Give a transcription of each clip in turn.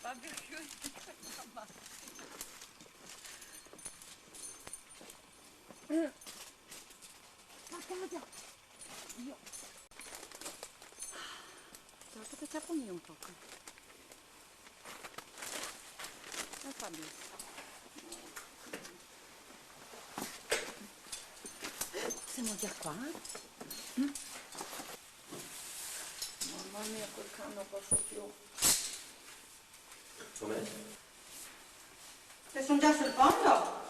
Fabio chiudi mamma. Guarda. Io. Certo che ciapami un poco. Fabio. Siamo già qua? Mamma mia, quel cane non posso più. Com'è? E sono già sul fondo?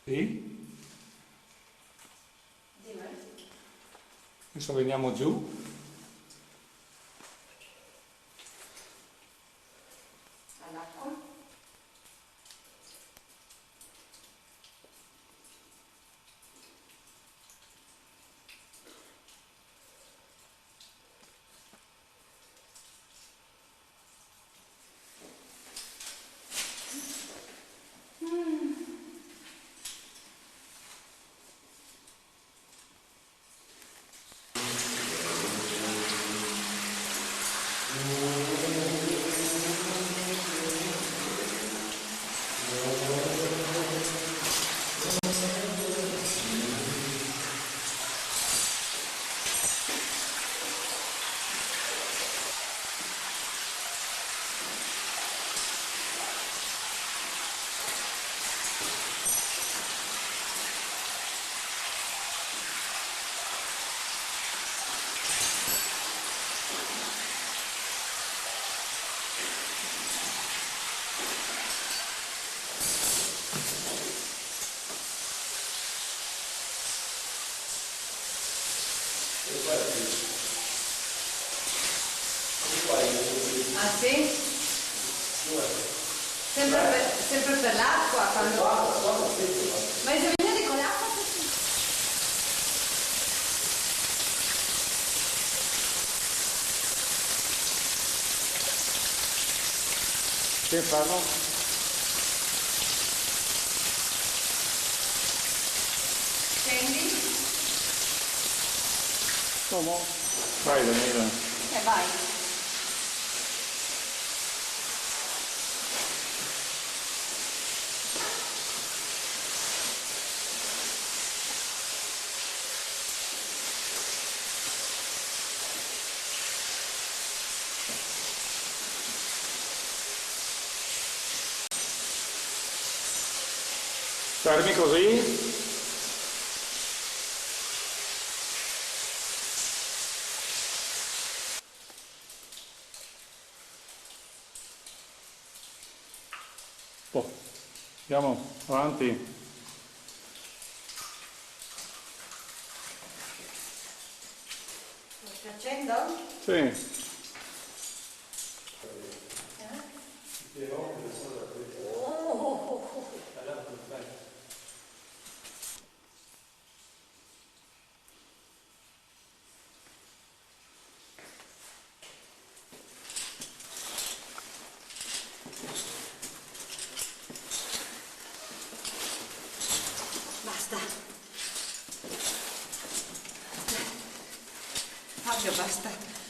Sì? Dimmi. Adesso veniamo giù. All'acqua. Ah sì? Sempre per l'acqua quando... Ma se venite con l'acqua? Che fanno? Scendi? Come? Vai Daniela. Vai. Fermi così. Oh, andiamo avanti. Lo stai facendo? Sì. Basta. Fabio, basta.